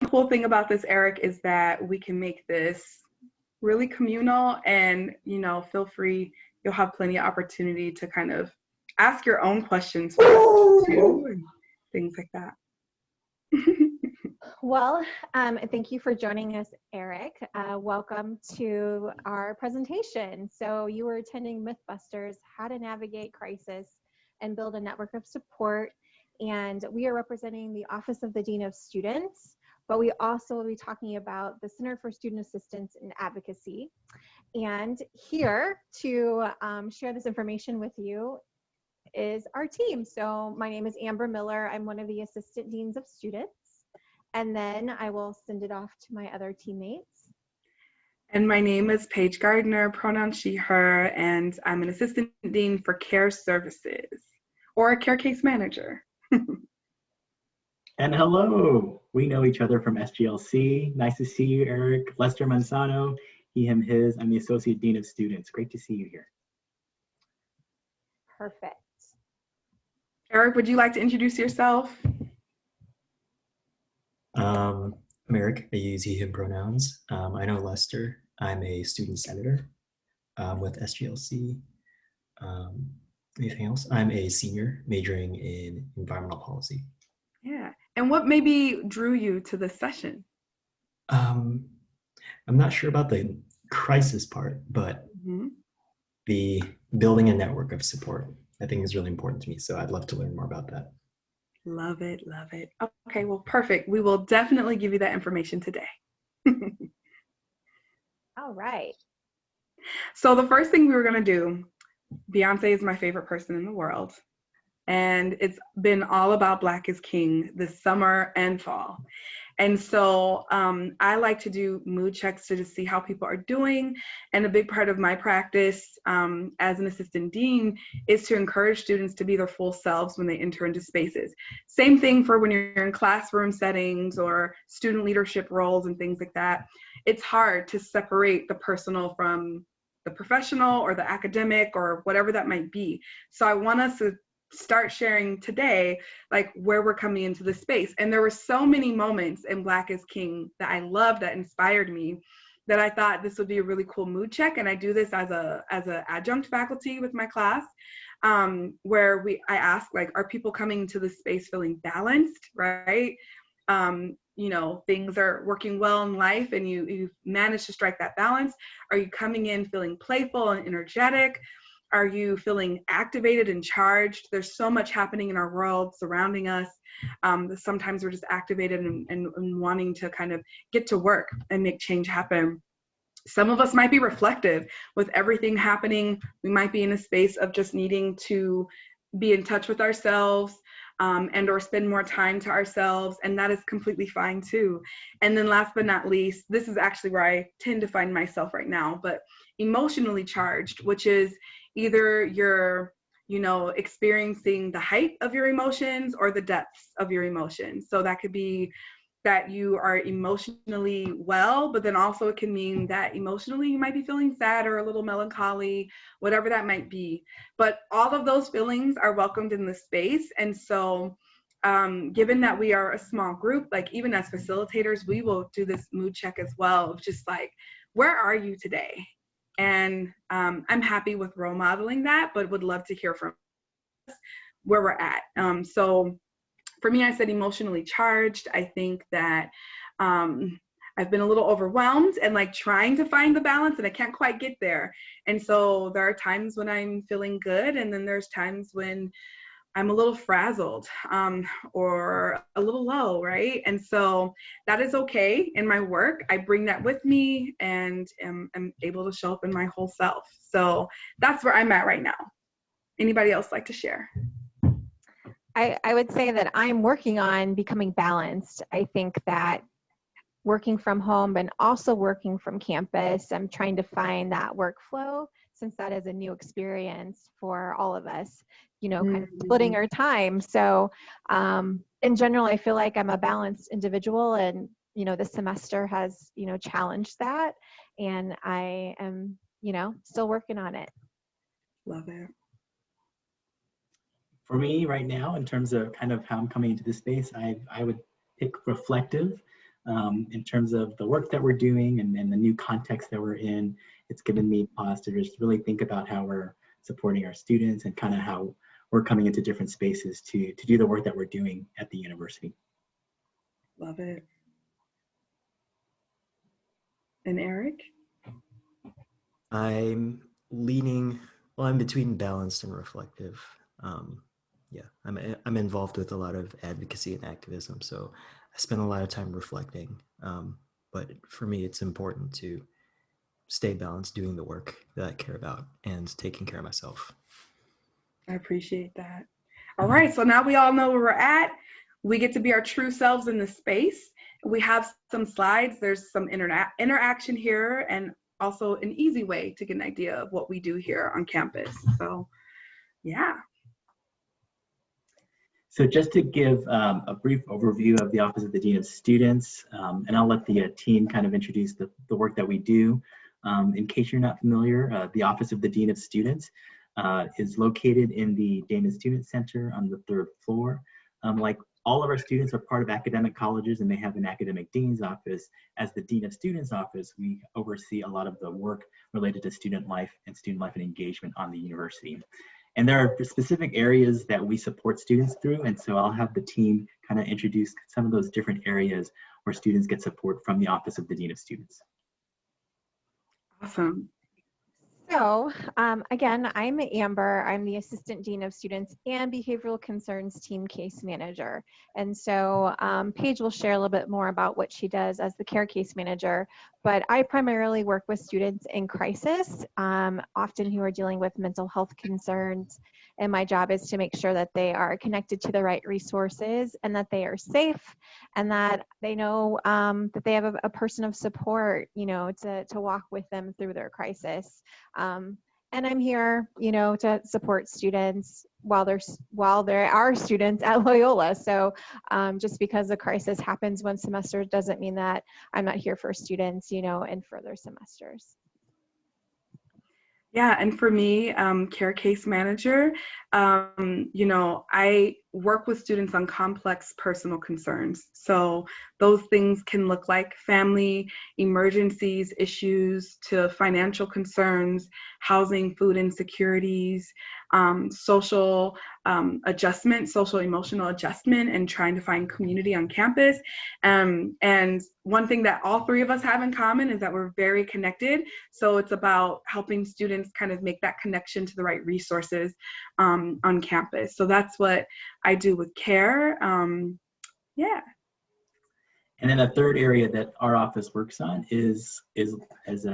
cool thing about this, Eric, is that we can make this really communal, and, you know, feel free. You'll have plenty of opportunity to kind of ask your own questions for us too, and things like that. Well, thank you for joining us, Eric. Welcome to our presentation. So you were attending Mythbusters, How to Navigate Crisis and Build a Network of Support. And we are representing the Office of the Dean of Students, but we also will be talking about the Center for Student Assistance and Advocacy. And here to share this information with you is our team. So my name is Amber Miller. I'm one of the Assistant Deans of Students. And then I will send it off to my other teammates. And my name is Paige Gardner, pronoun she, her, and I'm an Assistant Dean for Care Services, or a Care Case Manager. And hello, we know each other from SGLC. Nice to see you, Eric. Lester Manzano, he, him, his. I'm the Associate Dean of Students. Great to see you here. Perfect. Eric, would you like to introduce yourself? I'm Eric. I use he, him pronouns. I know Lester. I'm a student senator with SGLC. Anything else? I'm a senior majoring in environmental policy. Yeah. And what maybe drew you to this session? I'm not sure about the crisis part, but the building a network of support, I think, is really important to me. So I'd love to learn more about that. Love it, love it. Okay, well, perfect. We will definitely give you that information today. All right. So the first thing we were going to do, Beyonce is my favorite person in the world. And it's been all about Black is King this summer and fall. And so I like to do mood checks to just see how people are doing. And a big part of my practice as an assistant dean is to encourage students to be their full selves when they enter into spaces. Same thing for when you're in classroom settings or student leadership roles and things like that. It's hard to separate the personal from the professional or the academic or whatever that might be. So I want us to start sharing today, like, where we're coming into the space. And there were so many moments in Black is King that I loved, that inspired me, that I thought this would be a really cool mood check. And I do this as a adjunct faculty with my class, where I ask, like, are people coming to the space feeling balanced, right? You know, things are working well in life and you've managed to strike that balance. Are you coming in feeling playful and energetic? Are you feeling activated and charged? There's so much happening in our world surrounding us. Sometimes we're just activated and wanting to kind of get to work and make change happen. Some of us might be reflective with everything happening. We might be in a space of just needing to be in touch with ourselves and or spend more time to ourselves, and that is completely fine too. And then last but not least, this is actually where I tend to find myself right now, but emotionally charged, which is either you're, you know, experiencing the height of your emotions or the depths of your emotions. So that could be that you are emotionally well, but then also it can mean that emotionally you might be feeling sad or a little melancholy, whatever that might be. But all of those feelings are welcomed in the space. And so given that we are a small group, like even as facilitators, we will do this mood check as well of just like, where are you today? And I'm happy with role modeling that, but would love to hear from us where we're at. So for me, I said emotionally charged. I think that I've been a little overwhelmed and like trying to find the balance, and I can't quite get there. And so there are times when I'm feeling good, and then there's times when I'm a little frazzled or a little low, right? And so that is okay in my work. I bring that with me and am able to show up in my whole self. So that's where I'm at right now. Anybody else like to share? I would say that I'm working on becoming balanced. I think that working from home and also working from campus, I'm trying to find that workflow, since that is a new experience for all of us, you know, kind of splitting our time. So in general, I feel like I'm a balanced individual, and, you know, this semester has, you know, challenged that, and I am, you know, still working on it. Love it. For me right now, in terms of kind of how I'm coming into this space, I would pick reflective. in terms of the work that we're doing and the new context that we're in. It's given me pause to just really think about how we're supporting our students and kind of how we're coming into different spaces to do the work that we're doing at the university. Love it. And Eric? I'm leaning, well, I'm between balanced and reflective. Yeah, I'm involved with a lot of advocacy and activism, so I spend a lot of time reflecting. But for me, it's important to stay balanced, doing the work that I care about and taking care of myself. I appreciate that. All right, so now we all know where we're at. We get to be our true selves in this space. We have some slides. There's some interaction here and also an easy way to get an idea of what we do here on campus. So, yeah. So just to give a brief overview of the Office of the Dean of Students, and I'll let the team kind of introduce the work that we do. In case you're not familiar, the Office of the Dean of Students is located in the Dana Student Center on the 3rd floor. Like all of our students are part of academic colleges and they have an academic dean's office. As the Dean of Students office, we oversee a lot of the work related to student life and engagement on the university. And there are specific areas that we support students through. And so I'll have the team kind of introduce some of those different areas where students get support from the Office of the Dean of Students. Awesome. So again, I'm Amber. I'm the Assistant Dean of Students and Behavioral Concerns Team Case Manager. And so Paige will share a little bit more about what she does as the Care Case Manager, but I primarily work with students in crisis, often who are dealing with mental health concerns. And my job is to make sure that they are connected to the right resources and that they are safe and that they know that they have a person of support, you know, to walk with them through their crisis. And I'm here, you know, to support students while there are students at Loyola. So just because a crisis happens one semester doesn't mean that I'm not here for students, you know, in further semesters. Yeah, and for me, Care Case Manager, you know, I work with students on complex personal concerns. So those things can look like family emergencies, issues to financial concerns, housing, food insecurities, social adjustment, social emotional adjustment, and trying to find community on campus. And one thing that all three of us have in common is that we're very connected. So it's about helping students kind of make that connection to the right resources on campus. So that's what I do with Care. Yeah. And then a third area that our office works on is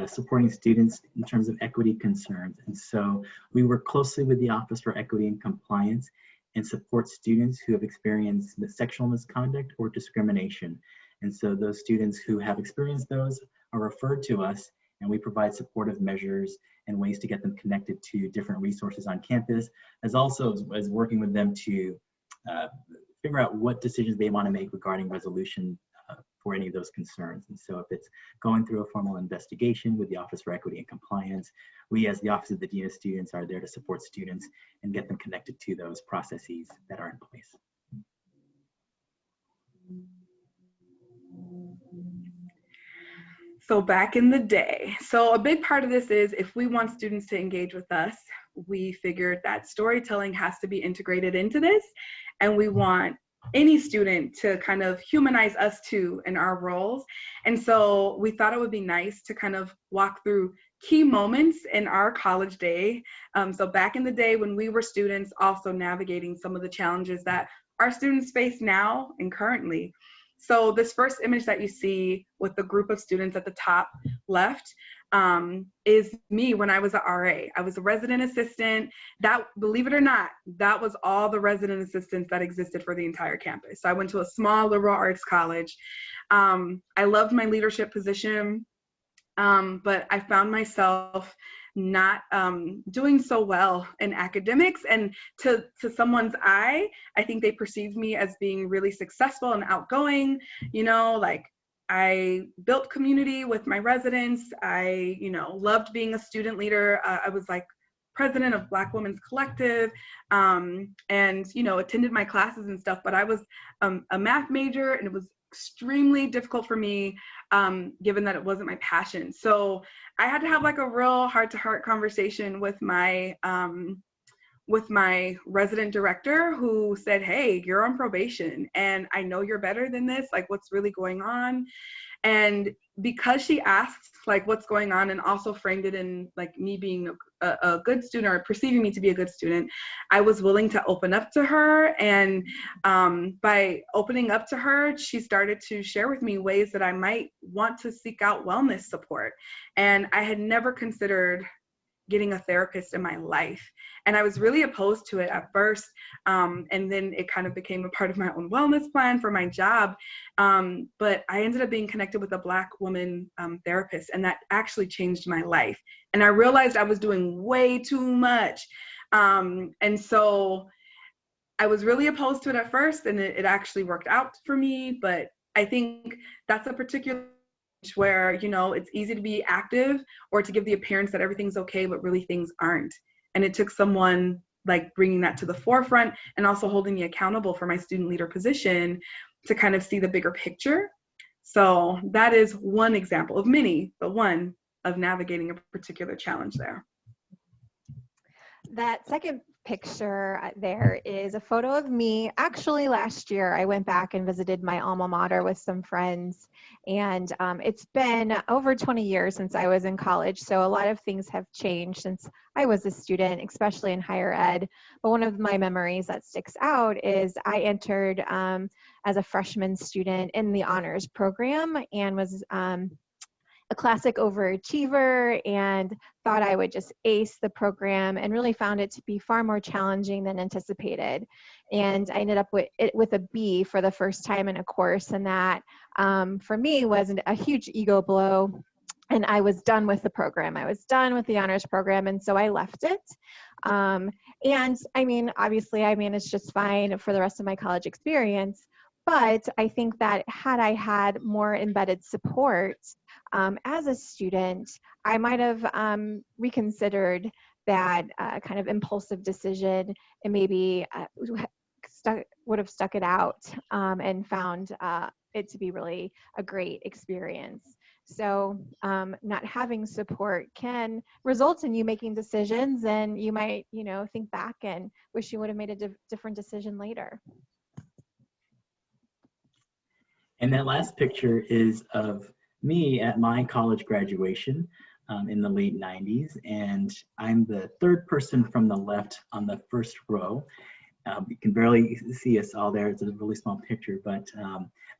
supporting students in terms of equity concerns. And so we work closely with the Office for Equity and Compliance and support students who have experienced sexual misconduct or discrimination. And so those students who have experienced those are referred to us, and we provide supportive measures and ways to get them connected to different resources on campus, as also as working with them to figure out what decisions they want to make regarding resolution for any of those concerns. And so if it's going through a formal investigation with the Office for Equity and Compliance, we as the Office of the Dean of Students are there to support students and get them connected to those processes that are in place. So back in the day, so a big part of this is if we want students to engage with us, we figured that storytelling has to be integrated into this, and we want any student to kind of humanize us too in our roles. And so we thought it would be nice to kind of walk through key moments in our college day. So back in the day when we were students, also navigating some of the challenges that our students face now and currently. So this first image that you see with the group of students at the top left is me when I was a RA. I was a resident assistant. That, believe it or not, that was all the resident assistants that existed for the entire campus. So I went to a small liberal arts college. I loved my leadership position, but I found myself not doing so well in academics, and to someone's eye, I think they perceived me as being really successful and outgoing, you know, like I built community with my residents. I, you know, loved being a student leader. I was like president of Black Women's Collective, and, you know, attended my classes and stuff, but I was a math major, and it was extremely difficult for me, given that it wasn't my passion. So I had to have like a real heart-to-heart conversation with my resident director, who said, hey, you're on probation and I know you're better than this, like what's really going on? And because she asked like what's going on and also framed it in like me being a good student, or perceiving me to be a good student, I was willing to open up to her. And by opening up to her, she started to share with me ways that I might want to seek out wellness support. And I had never considered getting a therapist in my life. And I was really opposed to it at first. And then it kind of became a part of my own wellness plan for my job. But I ended up being connected with a Black woman therapist, and that actually changed my life. And I realized I was doing way too much. And so I was really opposed to it at first, and it actually worked out for me. But I think that's a particular where, you know, it's easy to be active or to give the appearance that everything's okay, but really things aren't. And it took someone like bringing that to the forefront and also holding me accountable for my student leader position to kind of see the bigger picture. So that is one example of many, but one of navigating a particular challenge there. That second picture there is a photo of me. Actually, last year I went back and visited my alma mater with some friends, and it's been over 20 years since I was in college, so a lot of things have changed since I was a student, especially in higher ed. But one of my memories that sticks out is I entered as a freshman student in the honors program, and was a classic overachiever and thought I would just ace the program, and really found it to be far more challenging than anticipated. And I ended up with a B for the first time in a course, and that for me was a huge ego blow. And I was done with the program. I was done with the honors program, and so I left it. And I mean, obviously I managed just fine for the rest of my college experience. But I think that had I had more embedded support as a student, I might have reconsidered that kind of impulsive decision, and maybe would have stuck it out and found it to be really a great experience. So not having support can result in you making decisions, and you might, you know, think back and wish you would have made a different decision later. And that last picture is of me at my college graduation in the late 90s. And I'm the third person from the left on the first row. You can barely see us all there. It's a really small picture, but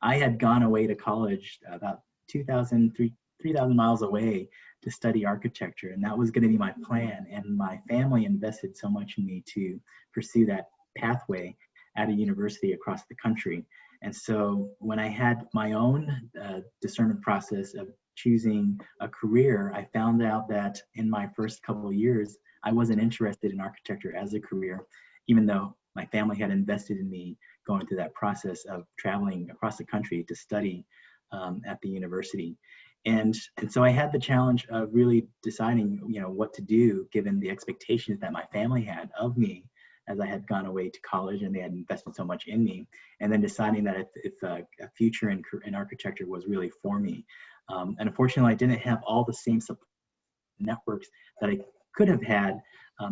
I had gone away to college about 3,000 miles away to study architecture. And that was going to be my plan. And my family invested so much in me to pursue that pathway at a university across the country. And so when I had my own discernment process of choosing a career, I found out that in my first couple of years, I wasn't interested in architecture as a career, even though my family had invested in me going through that process of traveling across the country to study at the university. And so I had the challenge of really deciding, you know, what to do given the expectations that my family had of me as I had gone away to college and they had invested so much in me, and then deciding that if a future in architecture was really for me. And unfortunately, I didn't have all the same support networks that I could have had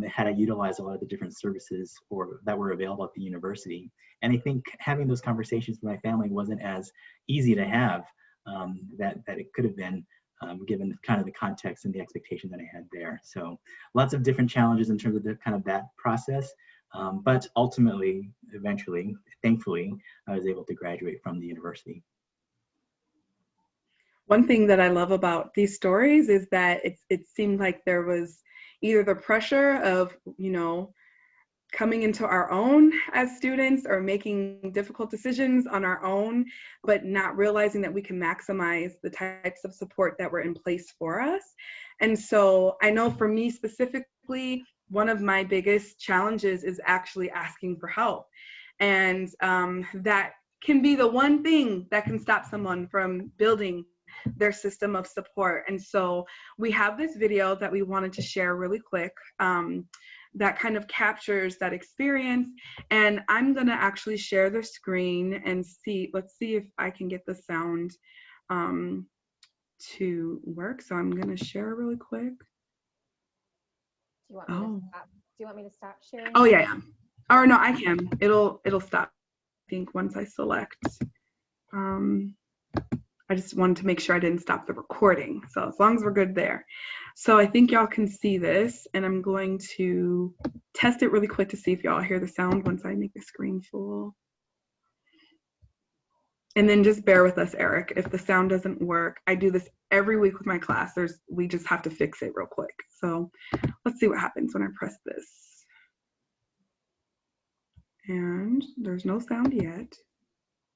had I utilized a lot of the different services that were available at the university. And I think having those conversations with my family wasn't as easy to have that it could have been, given kind of the context and the expectation that I had there. So lots of different challenges in terms of that process. But ultimately, eventually, thankfully, I was able to graduate from the university. One thing that I love about these stories is that it seemed like there was either the pressure of, you know, coming into our own as students or making difficult decisions on our own, but not realizing that we can maximize the types of support that were in place for us. And so I know for me specifically, one of my biggest challenges is actually asking for help. And that can be the one thing that can stop someone from building their system of support. And so we have this video that we wanted to share really quick. that kind of captures that experience. And I'm gonna actually share the screen and let's see if I can get the sound to work. So I'm gonna share really quick. Do you want me to stop sharing? Oh yeah. Or no, I can. It'll stop, I think, once I select. I just wanted to make sure I didn't stop the recording. So as long as we're good there. So I think y'all can see this, and I'm going to test it really quick to see if y'all hear the sound once I make the screen full. And then just bear with us, Eric. If the sound doesn't work, I do this every week with my class. We just have to fix it real quick. So let's see what happens when I press this. And there's no sound yet.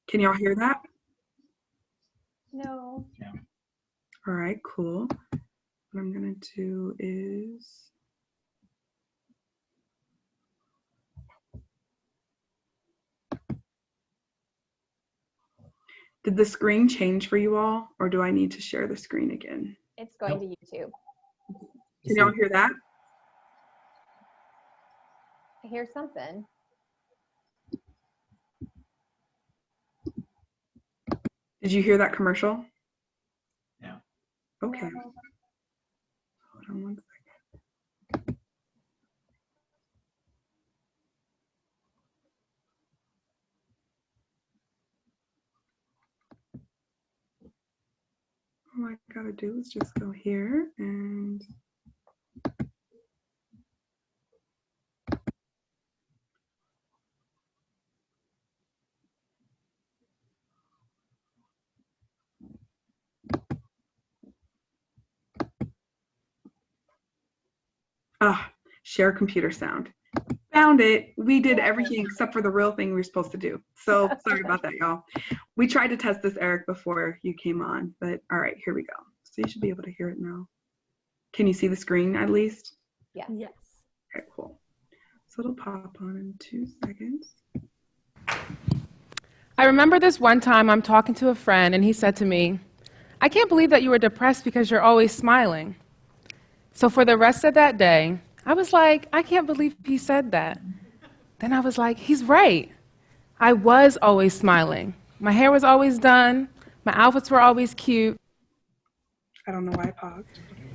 Can y'all hear that? No. Yeah. All right, cool. What I'm gonna do is did the screen change for you all, or do I need to share the screen again? It's going to YouTube. Can y'all hear that? I hear something. Did you hear that commercial? Yeah. Okay. No. Hold on one second. All I gotta do is just go here and share computer sound. Found it. We did everything except for the real thing we were supposed to do. So sorry about that, y'all. We tried to test this, Eric, before you came on, but all right, here we go. So you should be able to hear it now. Can you see the screen at least? Yes. Yes. Okay, cool. So it'll pop on in 2 seconds. I remember this one time I'm talking to a friend and he said to me, "I can't believe that you were depressed because you're always smiling." So for the rest of that day, I was like, I can't believe he said that. Then I was like, he's right. I was always smiling. My hair was always done. My outfits were always cute. I don't know why I paused.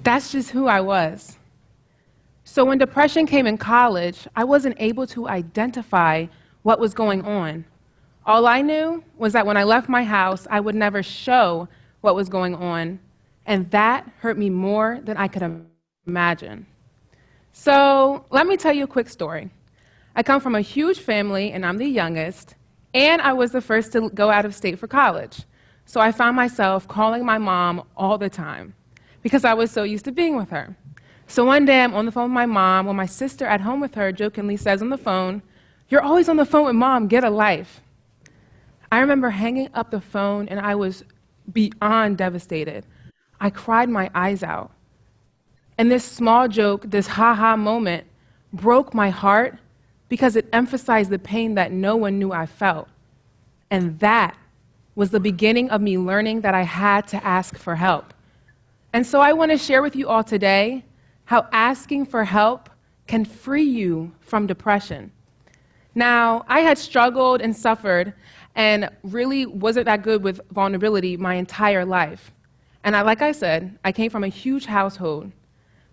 That's just who I was. So when depression came in college, I wasn't able to identify what was going on. All I knew was that when I left my house, I would never show what was going on, and that hurt me more than I could imagine. So let me tell you a quick story. I come from a huge family, and I'm the youngest, and I was the first to go out of state for college. So I found myself calling my mom all the time because I was so used to being with her. So one day I'm on the phone with my mom when my sister at home with her jokingly says on the phone, "You're always on the phone with mom, get a life." I remember hanging up the phone and I was beyond devastated. I cried my eyes out. And this small joke, this ha-ha moment, broke my heart because it emphasized the pain that no one knew I felt. And that was the beginning of me learning that I had to ask for help. And so I want to share with you all today how asking for help can free you from depression. Now, I had struggled and suffered and really wasn't that good with vulnerability my entire life. And like I said, I came from a huge household.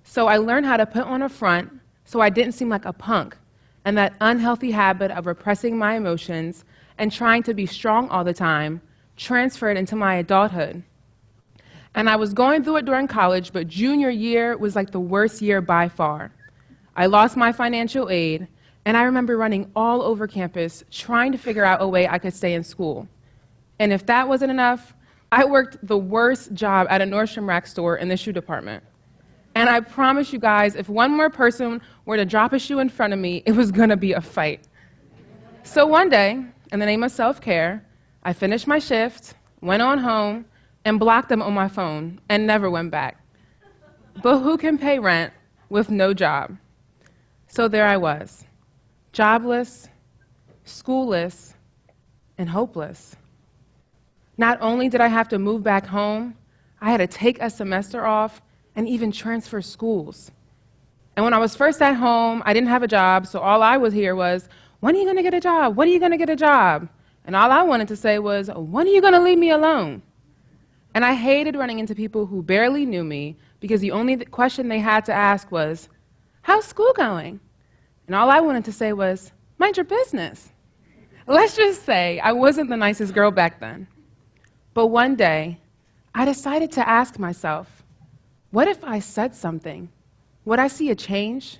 So I learned how to put on a front so I didn't seem like a punk, and that unhealthy habit of repressing my emotions and trying to be strong all the time transferred into my adulthood. And I was going through it during college, but junior year was like the worst year by far. I lost my financial aid, and I remember running all over campus trying to figure out a way I could stay in school. And if that wasn't enough, I worked the worst job at a Nordstrom Rack store in the shoe department. And I promise you guys, if one more person were to drop a shoe in front of me, it was gonna be a fight. So one day, in the name of self-care, I finished my shift, went on home, and blocked them on my phone, and never went back. But who can pay rent with no job? So there I was, jobless, schoolless, and hopeless. Not only did I have to move back home, I had to take a semester off and even transfer schools. And when I was first at home, I didn't have a job, so all I would hear was, when are you going to get a job? When are you going to get a job? And all I wanted to say was, when are you going to leave me alone? And I hated running into people who barely knew me because the only question they had to ask was, how's school going? And all I wanted to say was, mind your business. Let's just say I wasn't the nicest girl back then. But one day, I decided to ask myself, what if I said something? Would I see a change?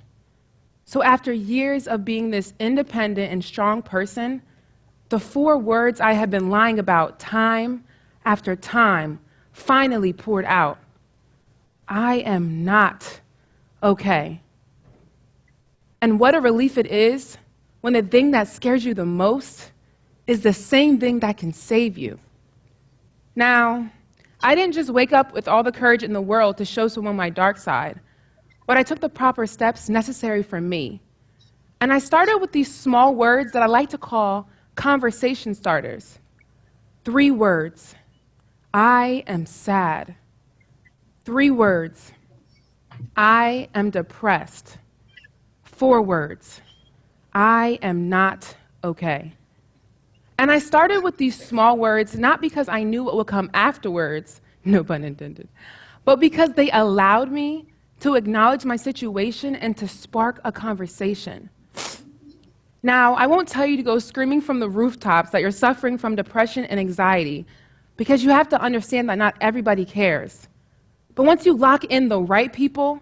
So after years of being this independent and strong person, the 4 words I had been lying about time after time finally poured out. I am not okay. And what a relief it is when the thing that scares you the most is the same thing that can save you. Now, I didn't just wake up with all the courage in the world to show someone my dark side, but I took the proper steps necessary for me. And I started with these small words that I like to call conversation starters. 3 words. I am sad. 3 words. I am depressed. 4 words. I am not okay. And I started with these small words not because I knew what would come afterwards, no pun intended, but because they allowed me to acknowledge my situation and to spark a conversation. Now, I won't tell you to go screaming from the rooftops that you're suffering from depression and anxiety, because you have to understand that not everybody cares. But once you lock in the right people,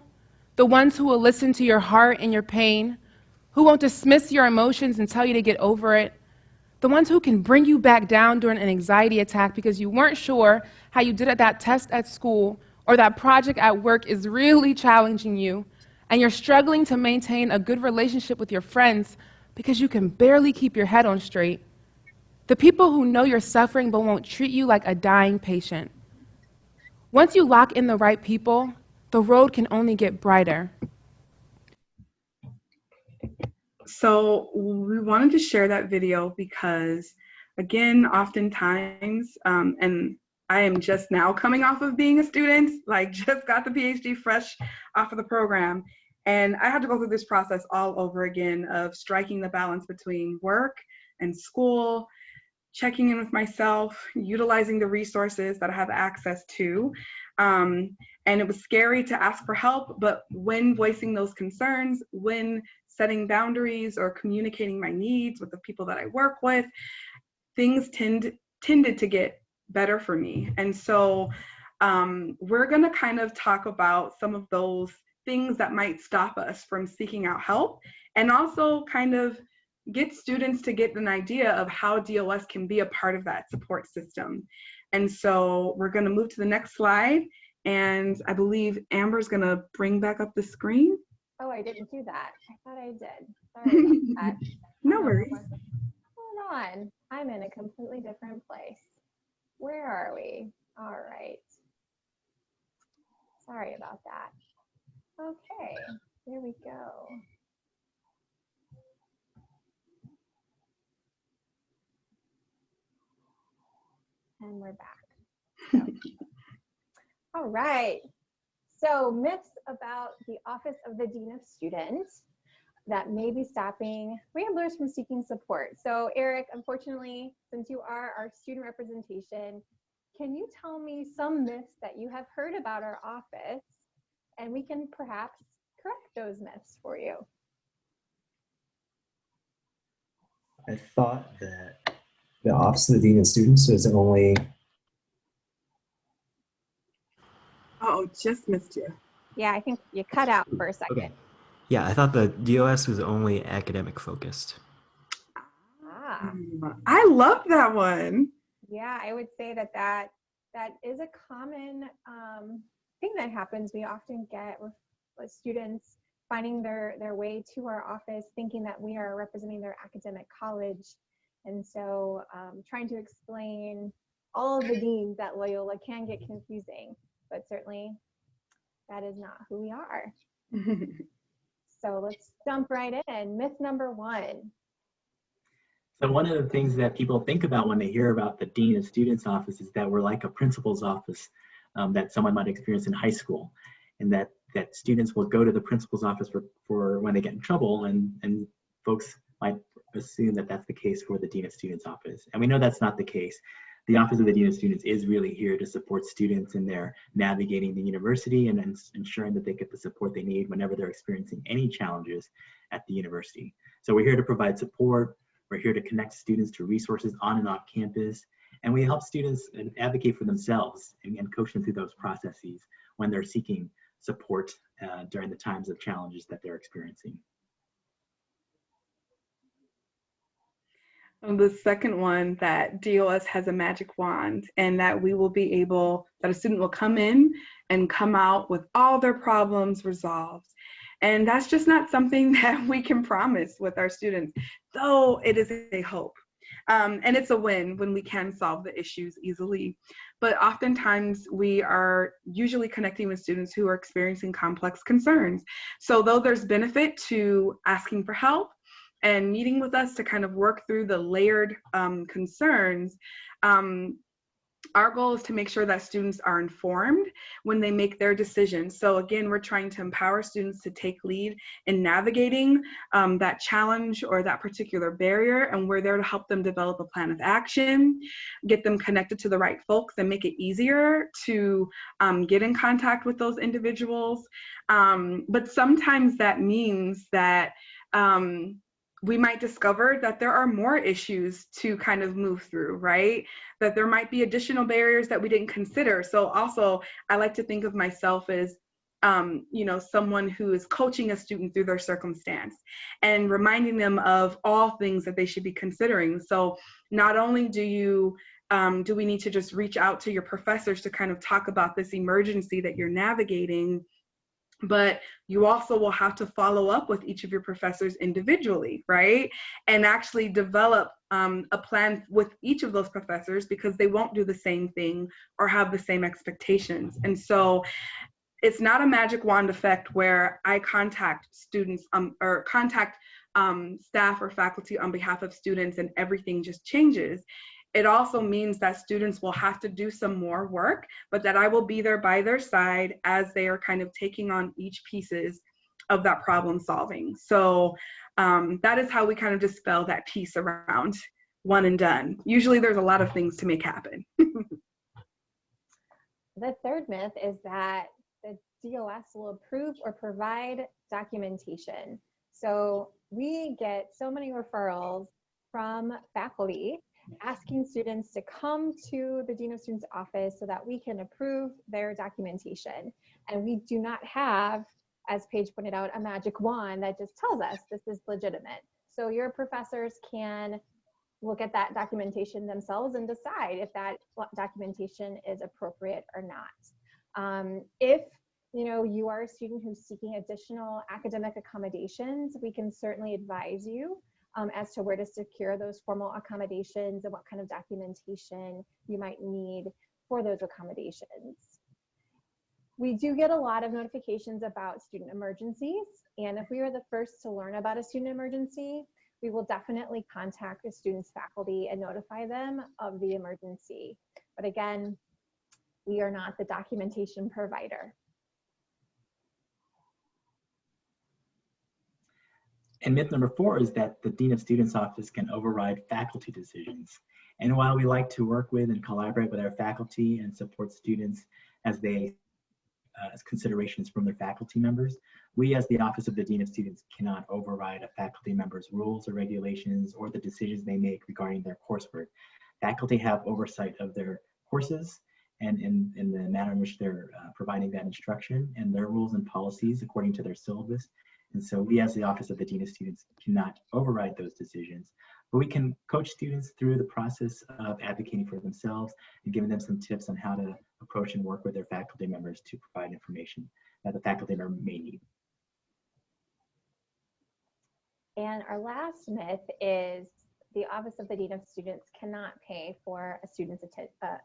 the ones who will listen to your heart and your pain, who won't dismiss your emotions and tell you to get over it, the ones who can bring you back down during an anxiety attack because you weren't sure how you did at that test at school or that project at work is really challenging you, and you're struggling to maintain a good relationship with your friends because you can barely keep your head on straight. The people who know you're suffering but won't treat you like a dying patient. Once you lock in the right people, the road can only get brighter. So we wanted to share that video because, again, oftentimes, and I am just now coming off of being a student, like just got the PhD fresh off of the program. And I had to go through this process all over again of striking the balance between work and school, checking in with myself, utilizing the resources that I have access to. And it was scary to ask for help, but when voicing those concerns, when setting boundaries or communicating my needs with the people that I work with, things tended to get better for me. And so we're gonna kind of talk about some of those things that might stop us from seeking out help, and also kind of get students to get an idea of how DOS can be a part of that support system. And so we're gonna move to the next slide, and I believe Amber's gonna bring back up the screen. Oh, I didn't do that. I thought I did. Sorry about that. No worries. Hold on. I'm in a completely different place. Where are we? All right. Sorry about that. Okay, here we go. And we're back. So. All right. So myths about the Office of the Dean of Students that may be stopping ramblers from seeking support. So Eric, unfortunately, since you are our student representation, can you tell me some myths that you have heard about our office, and we can perhaps correct those myths for you? I thought that the Office of the Dean of Students was only... Oh, just missed you. Yeah, I think you cut out for a second. Okay. Yeah, I thought the DOS was only academic focused. Ah. I love that one. Yeah, I would say that that is a common thing that happens. We often get with students finding their way to our office thinking that we are representing their academic college. And so trying to explain all of the deans at Loyola can get confusing, but certainly that is not who we are. So let's jump right in. Myth number 1. So one of the things that people think about when they hear about the Dean of Students office is that we're like a principal's office that someone might experience in high school, and that that students will go to the principal's office for when they get in trouble, and folks might assume that that's the case for the Dean of Students office. And we know that's not the case. The Office of the Dean of Students is really here to support students in their navigating the university and ensuring that they get the support they need whenever they're experiencing any challenges at the university. So we're here to provide support. We're here to connect students to resources on and off campus. And we help students advocate for themselves and coach them through those processes when they're seeking support during the times of challenges that they're experiencing. The second one, that DOS has a magic wand, and that we will be able, that a student will come in and come out with all their problems resolved. And that's just not something that we can promise with our students, though it is a hope. And it's a win when we can solve the issues easily. But oftentimes we are usually connecting with students who are experiencing complex concerns. So though there's benefit to asking for help and meeting with us to kind of work through the layered concerns, our goal is to make sure that students are informed when they make their decisions. So again, we're trying to empower students to take lead in navigating that challenge or that particular barrier, and we're there to help them develop a plan of action, get them connected to the right folks, and make it easier to get in contact with those individuals. But sometimes that means that we might discover that there are more issues to kind of move through, right? That there might be additional barriers that we didn't consider. So also, I like to think of myself as, someone who is coaching a student through their circumstance and reminding them of all things that they should be considering. So not only do we need to just reach out to your professors to kind of talk about this emergency that you're navigating, but you also will have to follow up with each of your professors individually, right? And actually develop a plan with each of those professors, because they won't do the same thing or have the same expectations. And so it's not a magic wand effect where I contact students or contact staff or faculty on behalf of students and everything just changes. It also means that students will have to do some more work, but that I will be there by their side as they are kind of taking on each pieces of that problem solving. So that is how we kind of dispel that piece around one and done. Usually there's a lot of things to make happen. The third myth is that the DOS will approve or provide documentation. So we get so many referrals from faculty asking students to come to the Dean of Students office so that we can approve their documentation. And we do not have, as Paige pointed out, a magic wand that just tells us this is legitimate. So your professors can look at that documentation themselves and decide if that documentation is appropriate or not. If you are a student who's seeking additional academic accommodations, we can certainly advise you as to where to secure those formal accommodations and what kind of documentation you might need for those accommodations. We do get a lot of notifications about student emergencies, and if we are the first to learn about a student emergency, we will definitely contact the student's faculty and notify them of the emergency. But again, we are not the documentation provider. And myth number 4 is that the Dean of Students office can override faculty decisions. And while we like to work with and collaborate with our faculty and support students as they as considerations from their faculty members, we as the Office of the Dean of Students cannot override a faculty member's rules or regulations or the decisions they make regarding their coursework. Faculty have oversight of their courses and in the manner in which they're providing that instruction and their rules and policies according to their syllabus. And so we as the Office of the Dean of Students cannot override those decisions, but we can coach students through the process of advocating for themselves and giving them some tips on how to approach and work with their faculty members to provide information that the faculty member may need. And our last myth is the Office of the Dean of Students cannot pay for a student's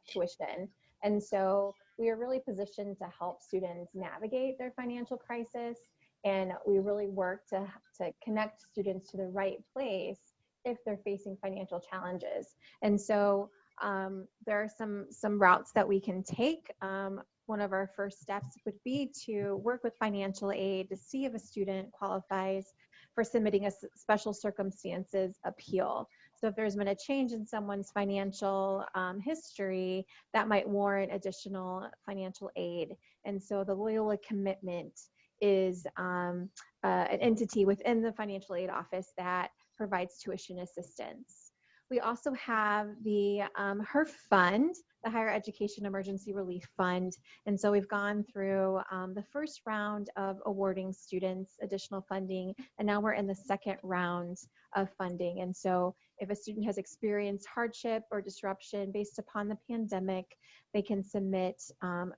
tuition. And so we are really positioned to help students navigate their financial crisis. And we really work to connect students to the right place if they're facing financial challenges. And so there are some routes that we can take. one of our first steps would be to work with financial aid to see if a student qualifies for submitting a special circumstances appeal. So if there's been a change in someone's financial history, that might warrant additional financial aid. And so the Loyola Commitment is an entity within the financial aid office that provides tuition assistance. We also have the HERF Fund, the Higher Education Emergency Relief Fund. And so we've gone through the first round of awarding students additional funding, and now we're in the second round of funding. And so if a student has experienced hardship or disruption based upon the pandemic, they can submit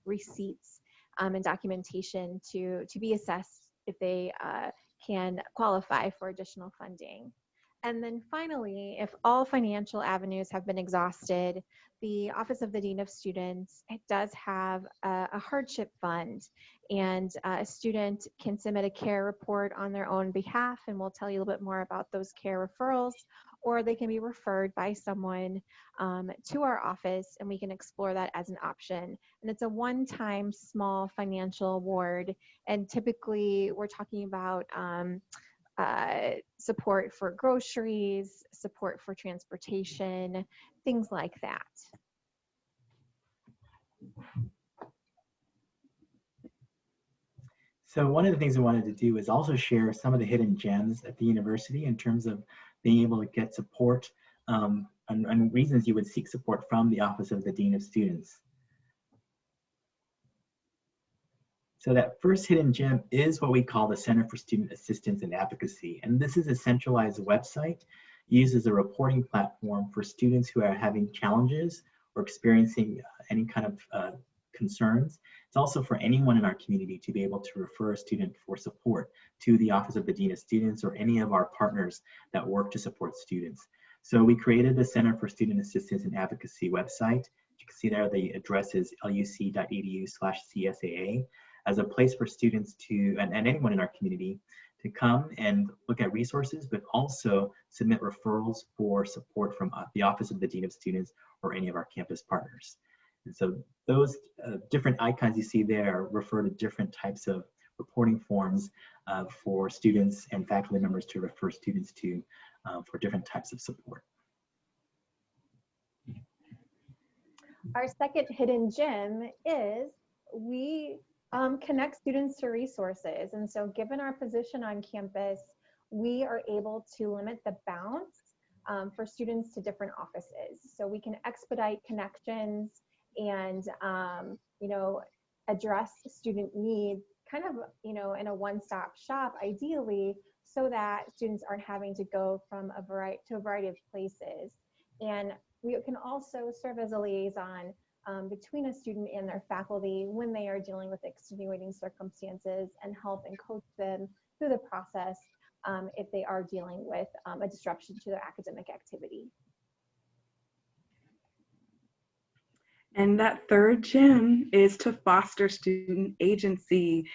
receipts and documentation to be assessed if they can qualify for additional funding. And then finally, if all financial avenues have been exhausted, the Office of the Dean of Students, it does have a hardship fund, and a student can submit a care report on their own behalf, and we'll tell you a little bit more about those care referrals, or they can be referred by someone to our office, and we can explore that as an option. And it's a one-time small financial award, and typically we're talking about support for groceries, support for transportation, things like that. So one of the things we wanted to do is also share some of the hidden gems at the university in terms of being able to get support and reasons you would seek support from the Office of the Dean of Students. So that first hidden gem is what we call the Center for Student Assistance and Advocacy. And this is a centralized website used as a reporting platform for students who are having challenges or experiencing any kind of concerns. It's also for anyone in our community to be able to refer a student for support to the Office of the Dean of Students or any of our partners that work to support students. So we created the Center for Student Assistance and Advocacy website. You can see there the address is luc.edu/CSAA. As a place for students to, and anyone in our community, to come and look at resources, but also submit referrals for support from the Office of the Dean of Students or any of our campus partners. And so those different icons you see there refer to different types of reporting forms for students and faculty members to refer students to for different types of support. Our second hidden gem is we connect students to resources. And so given our position on campus, we are able to limit the bounce for students to different offices. So we can expedite connections and, address student needs kind of, in a one-stop shop, ideally, so that students aren't having to go from a variety of places. And we can also serve as a liaison between a student and their faculty when they are dealing with extenuating circumstances and help and coach them through the process if they are dealing with a disruption to their academic activity. And that third gem is to foster student agency.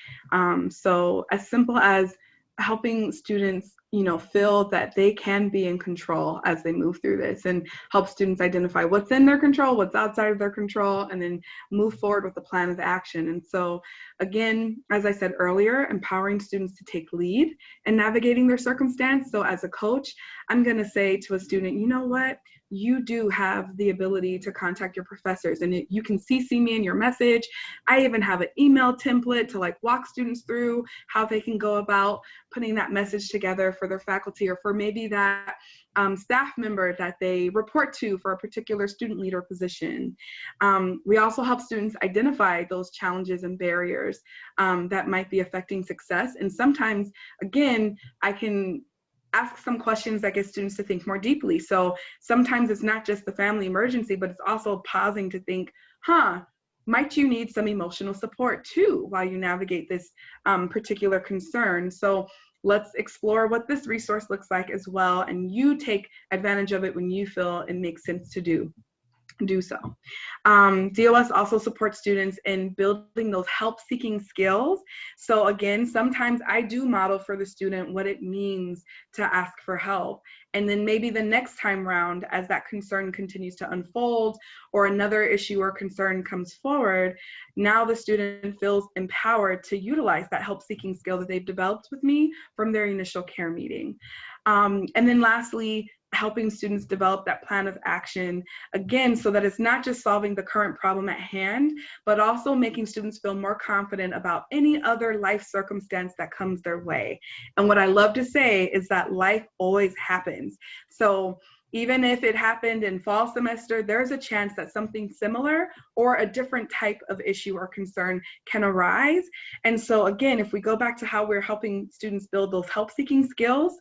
So as simple as helping students, feel that they can be in control as they move through this, and help students identify what's in their control, what's outside of their control, and then move forward with a plan of action. And so again, as I said earlier, empowering students to take lead in navigating their circumstance. So as a coach, I'm going to say to a student, you know what? You do have the ability to contact your professors, and you can CC me in your message. I even have an email template to walk students through how they can go about putting that message together for their faculty, or for maybe that staff member that they report to for a particular student leader position. We also help students identify those challenges and barriers that might be affecting success. And sometimes, again, I can ask some questions that get students to think more deeply. So sometimes it's not just the family emergency, but it's also pausing to think, might you need some emotional support too while you navigate this particular concern? So let's explore what this resource looks like as well, and you take advantage of it when you feel it makes sense to do. do so. DOS also supports students in building those help-seeking skills. So again, sometimes I do model for the student what it means to ask for help. And then maybe the next time round, as that concern continues to unfold or another issue or concern comes forward, now the student feels empowered to utilize that help-seeking skill that they've developed with me from their initial care meeting. And then lastly, helping students develop that plan of action, again, so that it's not just solving the current problem at hand, but also making students feel more confident about any other life circumstance that comes their way. And what I love to say is that life always happens. So even if it happened in fall semester, there's a chance that something similar or a different type of issue or concern can arise. And so again, if we go back to how we're helping students build those help-seeking skills,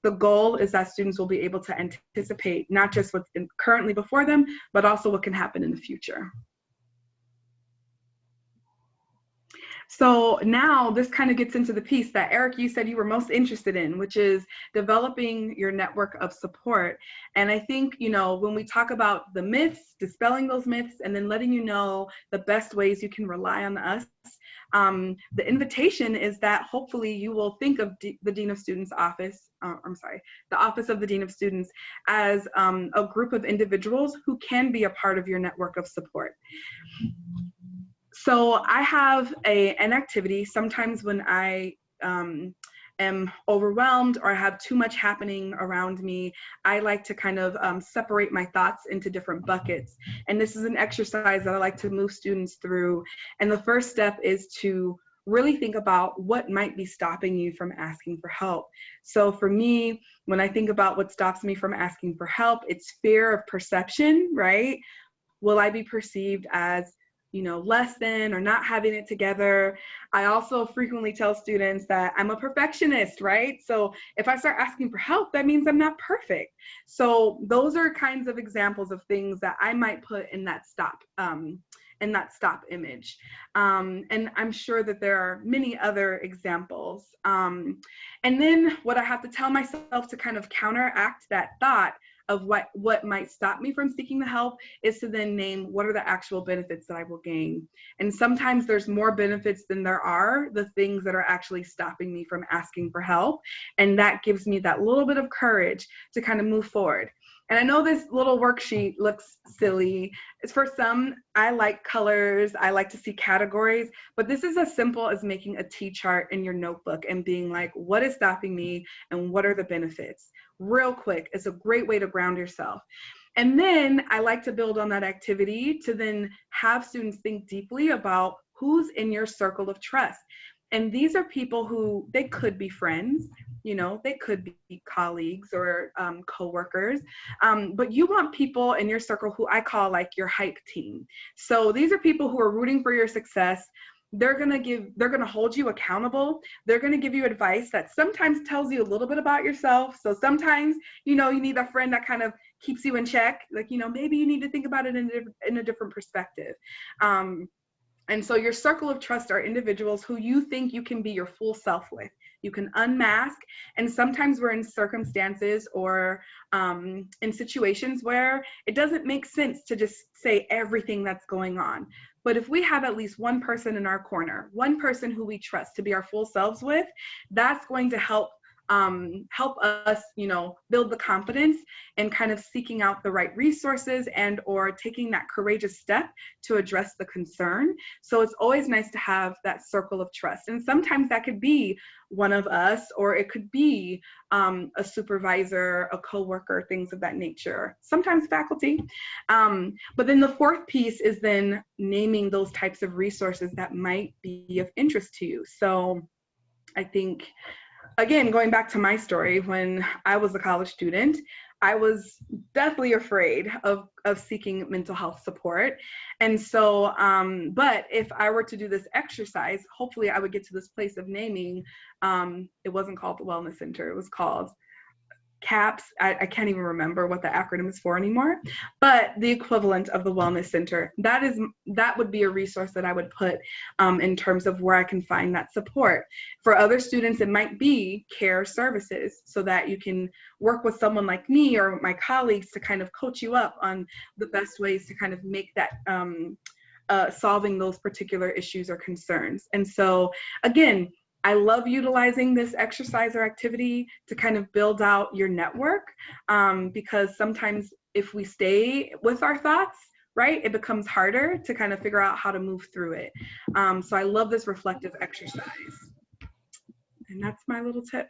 the goal is that students will be able to anticipate not just what's currently before them, but also what can happen in the future. So now this kind of gets into the piece that Eric, you said you were most interested in, which is developing your network of support. And I think, you know, when we talk about the myths, dispelling those myths, and then letting you know the best ways you can rely on us, the invitation is that hopefully you will think of the Dean of Students office, the Office of the Dean of Students as a group of individuals who can be a part of your network of support. So I have an activity sometimes when I am overwhelmed or I have too much happening around me. I like to kind of separate my thoughts into different buckets. And this is an exercise that I like to move students through. And the first step is to really think about what might be stopping you from asking for help. So for me, when I think about what stops me from asking for help, it's fear of perception, right? Will I be perceived as, you know, less than or not having it together? I also frequently tell students that I'm a perfectionist, right? So if I start asking for help, that means I'm not perfect. So those are kinds of examples of things that I might put in that stop image. And I'm sure that there are many other examples. And then what I have to tell myself to kind of counteract that thought of what might stop me from seeking the help is to then name what are the actual benefits that I will gain. And sometimes there's more benefits than there are the things that are actually stopping me from asking for help. And that gives me that little bit of courage to kind of move forward. And I know this little worksheet looks silly. It's for some, I like colors, I like to see categories, but this is as simple as making a T-chart in your notebook and being like, what is stopping me and what are the benefits? Real quick, it's a great way to ground yourself. And then I like to build on that activity to then have students think deeply about who's in your circle of trust. And these are people who, they could be friends, you know, they could be colleagues or coworkers, but you want people in your circle who I call like your hype team. So these are people who are rooting for your success. They're gonna hold you accountable. They're gonna give you advice that sometimes tells you a little bit about yourself. So sometimes, you know, you need a friend that kind of keeps you in check. Like, you know, maybe you need to think about it in a different perspective. And so your circle of trust are individuals who you think you can be your full self with. You can unmask, and sometimes we're in circumstances or in situations where it doesn't make sense to just say everything that's going on. But if we have at least one person in our corner, one person who we trust to be our full selves with, that's going to help us, you know, build the confidence and kind of seeking out the right resources and or taking that courageous step to address the concern. So it's always nice to have that circle of trust. And sometimes that could be one of us, or it could be a supervisor, a coworker, things of that nature, sometimes faculty. But then the fourth piece is then naming those types of resources that might be of interest to you. So I think, again, going back to my story, when I was a college student, I was deathly afraid of seeking mental health support. And so, but if I were to do this exercise, hopefully I would get to this place of naming, it wasn't called the Wellness Center, it was called CAPS, I can't even remember what the acronym is for anymore, but the equivalent of the Wellness Center. That would be a resource that I would put in terms of where I can find that support. For other students, it might be care services, so that you can work with someone like me or my colleagues to kind of coach you up on the best ways to kind of make that solving those particular issues or concerns. And so again, I love utilizing this exercise or activity to kind of build out your network, because sometimes if we stay with our thoughts, right, it becomes harder to kind of figure out how to move through it. So I love this reflective exercise. And that's my little tip.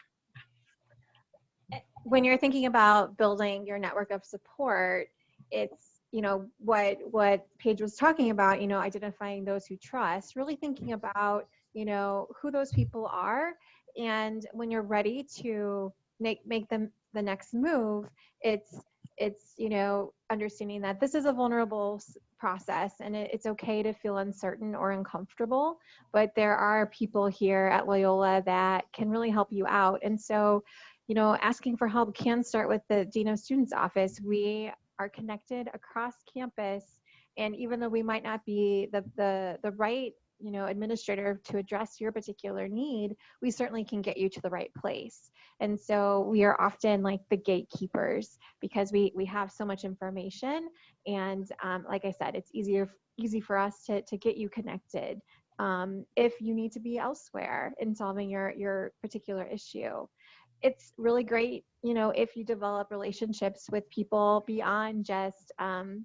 When you're thinking about building your network of support, it's, what Paige was talking about, identifying those who trust, really thinking about, who those people are. And when you're ready to make them the next move, it's understanding that this is a vulnerable process, and it's okay to feel uncertain or uncomfortable, but there are people here at Loyola that can really help you out. And so, asking for help can start with the Dean of Students office. We are connected across campus, and even though we might not be the right administrator to address your particular need, we certainly can get you to the right place. And so we are often like the gatekeepers, because we have so much information, and like I said, it's easy for us to get you connected if you need to be elsewhere in solving your particular issue. It's really great, if you develop relationships with people beyond just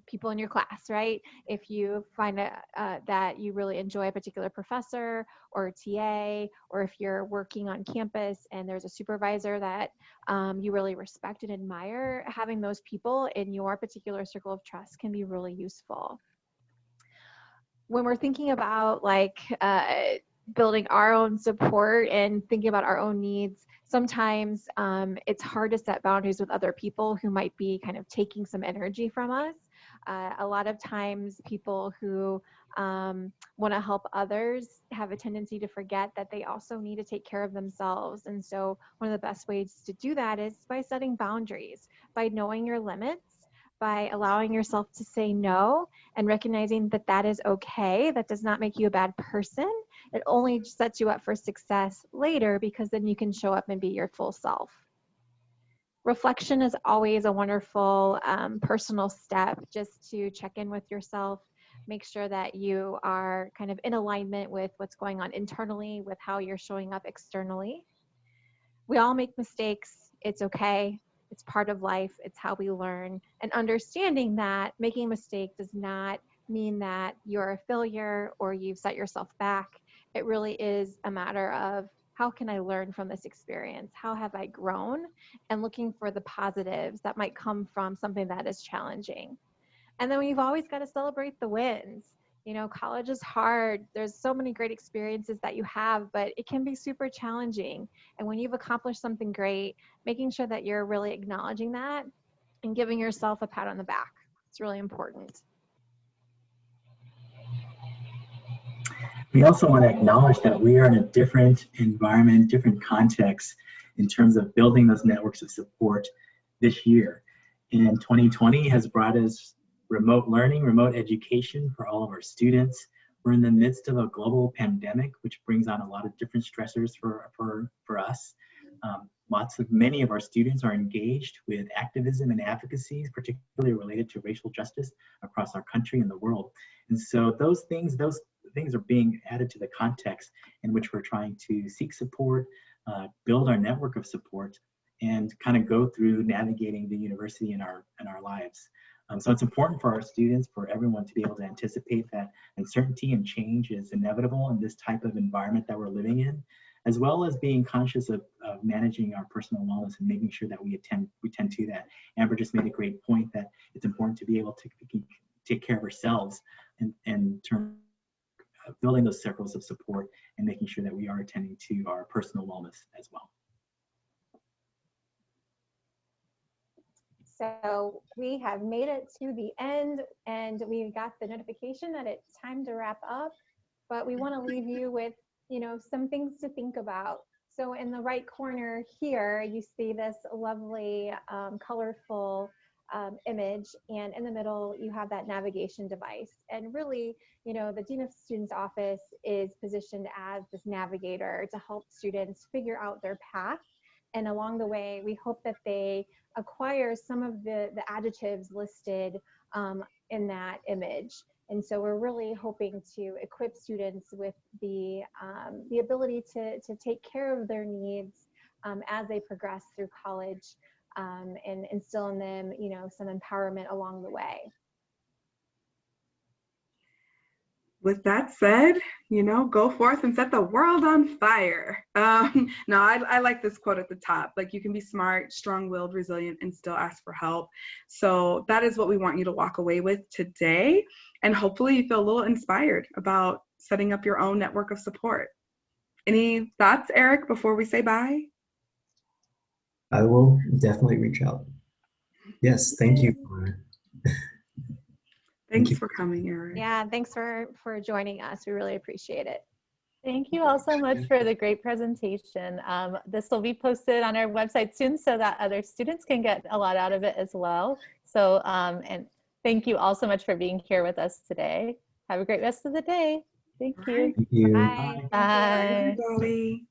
people in your class, right? If you find that you really enjoy a particular professor or a TA, or if you're working on campus and there's a supervisor that you really respect and admire, having those people in your particular circle of trust can be really useful. When we're thinking about building our own support and thinking about our own needs, sometimes it's hard to set boundaries with other people who might be kind of taking some energy from us. A lot of times people who want to help others have a tendency to forget that they also need to take care of themselves. And so one of the best ways to do that is by setting boundaries, by knowing your limits, by allowing yourself to say no and recognizing that that is okay. That does not make you a bad person. It only sets you up for success later, because then you can show up and be your full self. Reflection is always a wonderful personal step, just to check in with yourself, make sure that you are kind of in alignment with what's going on internally, with how you're showing up externally. We all make mistakes. It's okay. It's part of life. It's how we learn. And understanding that making a mistake does not mean that you're a failure or you've set yourself back. It really is a matter of, how can I learn from this experience? How have I grown? And looking for the positives that might come from something that is challenging. And then we've always got to celebrate the wins. College is hard. There's so many great experiences that you have, but it can be super challenging. And when you've accomplished something great, making sure that you're really acknowledging that and giving yourself a pat on the back. It's really important. We also want to acknowledge that we are in a different environment, different context in terms of building those networks of support this year. And 2020 has brought us remote learning, remote education for all of our students. We're in the midst of a global pandemic, which brings on a lot of different stressors for us. Many of our students are engaged with activism and advocacies, particularly related to racial justice across our country and the world. And so those things are being added to the context in which we're trying to seek support, build our network of support, and kind of go through navigating the university in our lives. So it's important for our students, for everyone, to be able to anticipate that uncertainty and change is inevitable in this type of environment that we're living in, as well as being conscious of managing our personal wellness and making sure that we tend to that. Amber just made a great point that it's important to be able to take care of ourselves in terms of building those circles of support and making sure that we are attending to our personal wellness as well. So we have made it to the end, and we got the notification that it's time to wrap up, but we want to leave you with, some things to think about. So in the right corner here, you see this lovely, colorful image, and in the middle, you have that navigation device. And really, the Dean of Students office is positioned as this navigator to help students figure out their path. And along the way, we hope that they acquire some of the adjectives listed in that image. And so we're really hoping to equip students with the ability to take care of their needs as they progress through college, and instill in them, some empowerment along the way. With that said, go forth and set the world on fire. No, I like this quote at the top. Like, you can be smart, strong-willed, resilient, and still ask for help. So that is what we want you to walk away with today. And hopefully you feel a little inspired about setting up your own network of support. Any thoughts, Eric, before we say bye? I will definitely reach out. Yes, thank you. Thanks for coming, Eric. Yeah, thanks for joining us. We really appreciate it. Thank you all so much for the great presentation. This will be posted on our website soon so that other students can get a lot out of it as well. So, and thank you all so much for being here with us today. Have a great rest of the day. Thank you. Thank you. Bye. Bye. Bye, everybody.